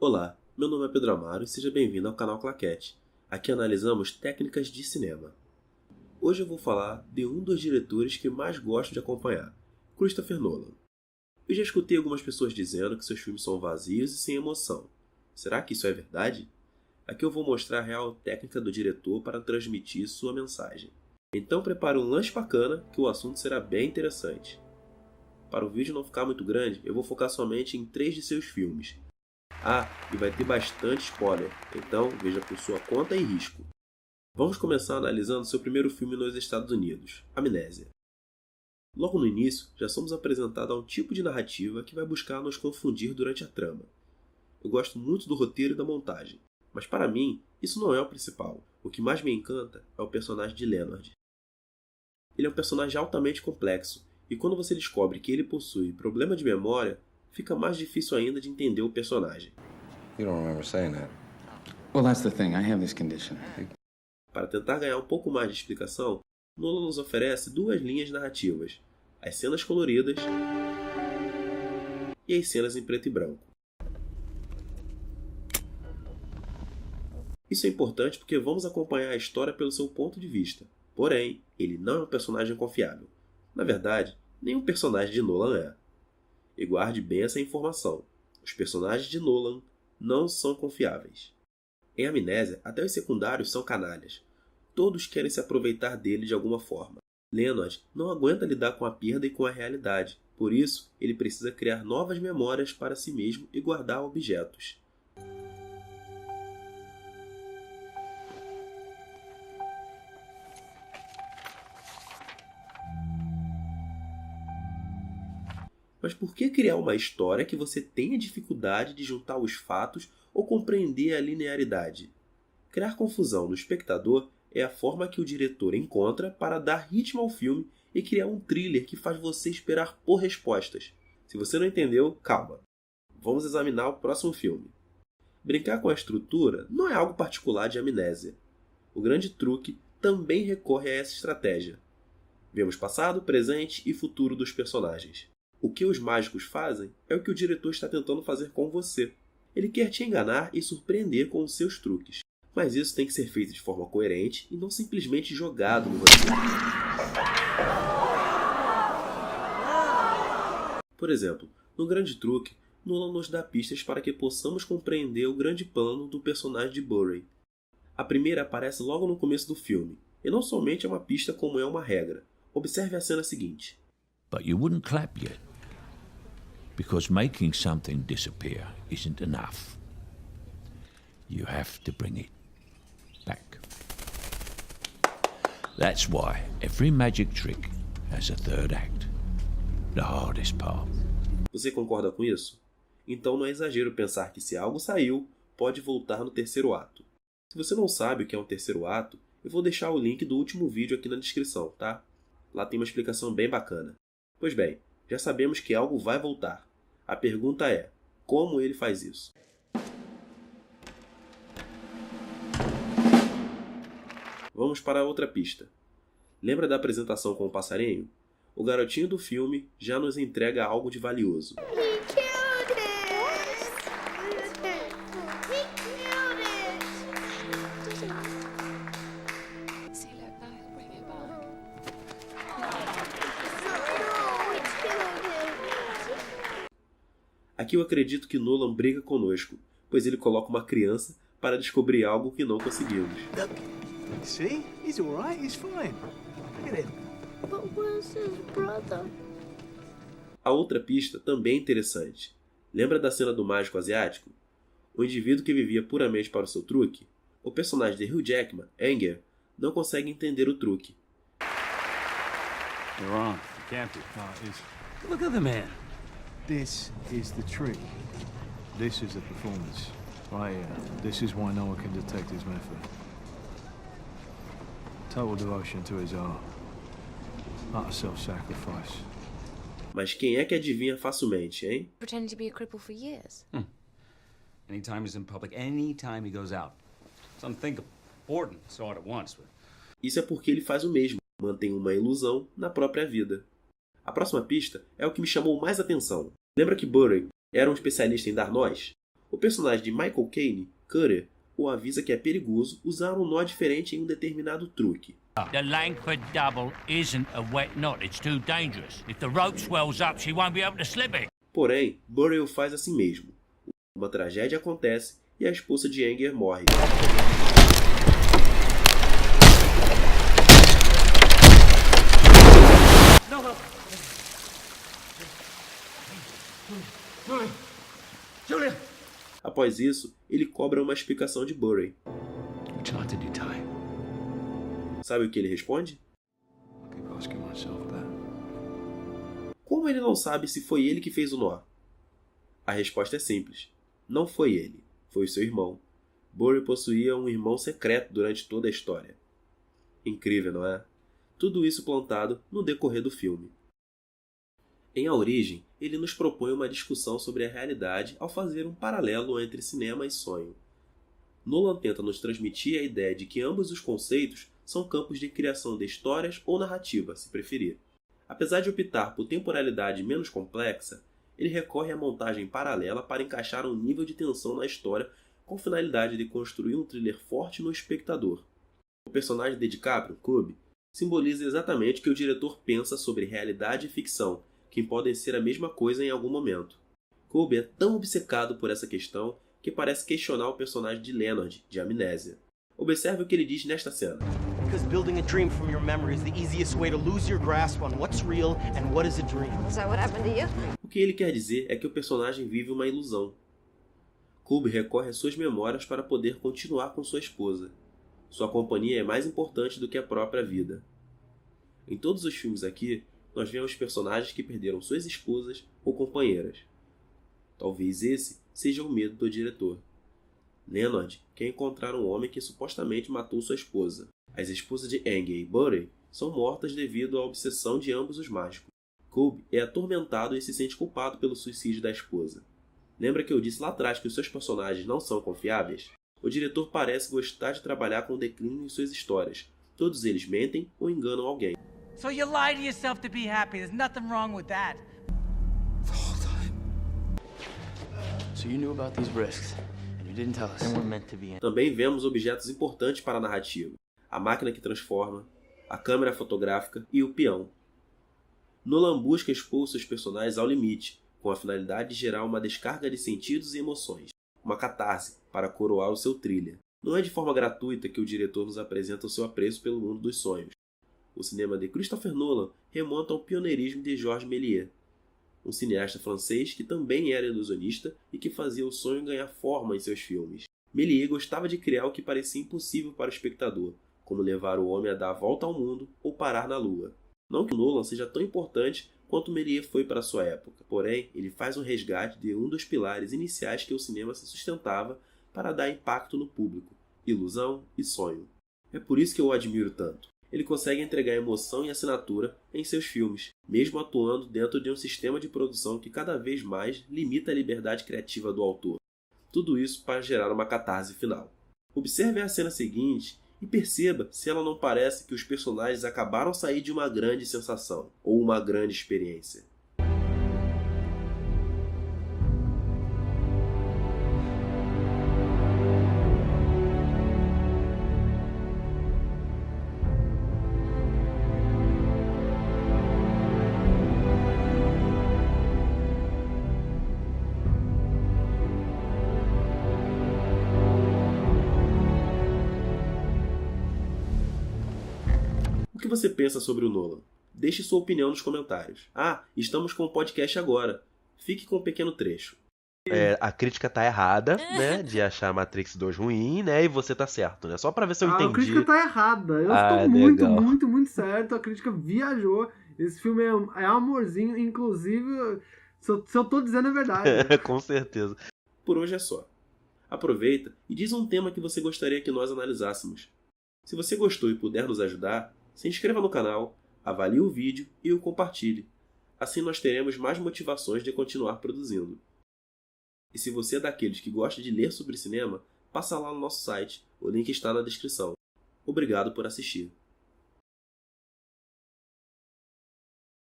Olá, meu nome é Pedro Amaro e seja bem-vindo ao canal Claquete. Aqui analisamos técnicas de cinema. Hoje eu vou falar de um dos diretores que mais gosto de acompanhar, Christopher Nolan. Eu já escutei algumas pessoas dizendo que seus filmes são vazios e sem emoção. Será que isso é verdade? Aqui eu vou mostrar a real técnica do diretor para transmitir sua mensagem. Então prepare um lanche bacana que o assunto será bem interessante. Para o vídeo não ficar muito grande, eu vou focar somente em 3 de seus filmes. E vai ter bastante spoiler, então veja por sua conta e risco. Vamos começar analisando seu primeiro filme nos Estados Unidos, Amnésia. Logo no início, já somos apresentados a um tipo de narrativa que vai buscar nos confundir durante a trama. Eu gosto muito do roteiro e da montagem, mas para mim, isso não é o principal. O que mais me encanta é o personagem de Leonard. Ele é um personagem altamente complexo, e quando você descobre que ele possui problema de memória, fica mais difícil ainda de entender o personagem. You don't remember saying that. Well, that's the thing. I have this condition. Para tentar ganhar um pouco mais de explicação, Nolan nos oferece 2 linhas narrativas: as cenas coloridas e as cenas em preto e branco. Isso é importante porque vamos acompanhar a história pelo seu ponto de vista. Porém, ele não é um personagem confiável. Na verdade, nenhum personagem de Nolan é. E guarde bem essa informação. Os personagens de Nolan não são confiáveis. Em Amnésia, até os secundários são canalhas. Todos querem se aproveitar dele de alguma forma. Leonard não aguenta lidar com a perda e com a realidade. Por isso, ele precisa criar novas memórias para si mesmo e guardar objetos. Mas por que criar uma história que você tenha dificuldade de juntar os fatos ou compreender a linearidade? Criar confusão no espectador é a forma que o diretor encontra para dar ritmo ao filme e criar um thriller que faz você esperar por respostas. Se você não entendeu, calma. Vamos examinar o próximo filme. Brincar com a estrutura não é algo particular de Amnésia. O grande truque também recorre a essa estratégia. Vemos passado, presente e futuro dos personagens. O que os mágicos fazem é o que o diretor está tentando fazer com você. Ele quer te enganar e surpreender com os seus truques. Mas isso tem que ser feito de forma coerente e não simplesmente jogado no roteiro. Por exemplo, no Grande Truque, Nolan nos dá pistas para que possamos compreender o grande plano do personagem de Burry. A primeira aparece logo no começo do filme, e não somente é uma pista como é uma regra. Observe a cena seguinte. But you wouldn't clap yet, because making something disappear isn't enough. You have to bring it back. That's why every magic trick has a third act, the hardest part. Você concorda com isso? Então não é exagero pensar que se algo saiu, pode voltar no terceiro ato. Se você não sabe o que é um terceiro ato, eu vou deixar o link do último vídeo aqui na descrição, tá? Lá tem uma explicação bem bacana. Pois bem, já sabemos que algo vai voltar. A pergunta é, como ele faz isso? Vamos para outra pista. Lembra da apresentação com o passarinho? O garotinho do filme já nos entrega algo de valioso. Aqui eu acredito que Nolan briga conosco, pois ele coloca uma criança para descobrir algo que não conseguimos. See? He's all right. He's fine. Look at him. But where's his brother? A outra pista também é interessante. Lembra da cena do mágico asiático? O indivíduo que vivia puramente para o seu truque? O personagem de Hugh Jackman, Anger, não consegue entender o truque. You're wrong. You can't be. No, it is. Look at the man. This is the trick. This is the performance. Right here. This is why no one can detect his method. Total devotion to his art. Not a self-sacrifice. Mas quem é que adivinha facilmente, hein? Pretending to be a cripple for years. Anytime he's in public, anytime he goes out. It's unthinkable. Important, so all at once. Isso é porque ele faz o mesmo, mantém uma ilusão na própria vida. A próxima pista é o que me chamou mais atenção. Lembra que Burry era um especialista em dar nós? O personagem de Michael Caine, Cutter, o avisa que é perigoso usar um nó diferente em um determinado truque. The Langford double isn't a wet knot. It's too dangerous. If the rope swells up, she won't be able to slip it. Porém, Burry o faz assim mesmo. Uma tragédia acontece e a esposa de Anger morre. Após isso, ele cobra uma explicação de Burry. Which knot did you tie? Sabe o que ele responde? I keep asking myself that. Como ele não sabe se foi ele que fez o nó? A resposta é simples. Não foi ele, foi o seu irmão. Burry possuía um irmão secreto durante toda a história. Incrível, não é? Tudo isso plantado no decorrer do filme. Em A Origem, ele nos propõe uma discussão sobre a realidade ao fazer um paralelo entre cinema e sonho. Nolan tenta nos transmitir a ideia de que ambos os conceitos são campos de criação de histórias ou narrativa, se preferir. Apesar de optar por temporalidade menos complexa, ele recorre à montagem paralela para encaixar um nível de tensão na história com a finalidade de construir um thriller forte no espectador. O personagem de DiCaprio, Cube, simboliza exatamente o que o diretor pensa sobre realidade e ficção, que podem ser a mesma coisa em algum momento. Cube é tão obcecado por essa questão que parece questionar o personagem de Leonard, de Amnésia. Observe o que ele diz nesta cena. Because building a dream from your memory is the easiest way to lose your grasp on what's real and what is a dream. Is that what happened to you? O que ele quer dizer é que o personagem vive uma ilusão. Cube recorre às suas memórias para poder continuar com sua esposa. Sua companhia é mais importante do que a própria vida. Em todos os filmes aqui, nós vemos personagens que perderam suas esposas ou companheiras. Talvez esse seja o medo do diretor. Leonard quer encontrar um homem que supostamente matou sua esposa. As esposas de Anger e Burry são mortas devido à obsessão de ambos os mágicos. Cube é atormentado e se sente culpado pelo suicídio da esposa. Lembra que eu disse lá atrás que os seus personagens não são confiáveis? O diretor parece gostar de trabalhar com o declínio em suas histórias. Todos eles mentem ou enganam alguém. So you lie to yourself to be happy. There's nothing wrong with that. The whole time. So you knew about these risks, and you didn't tell us. And we're meant to be in. Também vemos objetos importantes para a narrativa. A máquina que transforma, a câmera fotográfica e o peão. Nolan busca expor seus personagens ao limite, com a finalidade de gerar uma descarga de sentidos e emoções, uma catarse para coroar o seu thriller. Não é de forma gratuita que o diretor nos apresenta o seu apreço pelo mundo dos sonhos. O cinema de Christopher Nolan remonta ao pioneirismo de Georges Méliès, um cineasta francês que também era ilusionista e que fazia o sonho ganhar forma em seus filmes. Méliès gostava de criar o que parecia impossível para o espectador, como levar o homem a dar a volta ao mundo ou parar na lua. Não que Nolan seja tão importante quanto Méliès foi para sua época, porém ele faz um resgate de um dos pilares iniciais que o cinema se sustentava para dar impacto no público, ilusão e sonho. É por isso que eu o admiro tanto. Ele consegue entregar emoção e assinatura em seus filmes, mesmo atuando dentro de um sistema de produção que cada vez mais limita a liberdade criativa do autor. Tudo isso para gerar uma catarse final. Observe a cena seguinte e perceba se ela não parece que os personagens acabaram de sair de uma grande sensação ou uma grande experiência. O que você pensa sobre o Nolan? Deixe sua opinião nos comentários. Estamos com um podcast agora. Fique com um pequeno trecho. A crítica tá errada, né? De achar Matrix 2 ruim, né? E você tá certo, né? Só pra ver se eu entendi. A crítica tá errada. Eu estou muito certo. A crítica viajou. Esse filme é amorzinho. Inclusive, se eu tô dizendo é verdade. Com certeza. Por hoje é só. Aproveita e diz um tema que você gostaria que nós analisássemos. Se você gostou e puder nos ajudar, se inscreva no canal, avalie o vídeo e o compartilhe. Assim nós teremos mais motivações de continuar produzindo. E se você é daqueles que gosta de ler sobre cinema, passa lá no nosso site, o link está na descrição. Obrigado por assistir.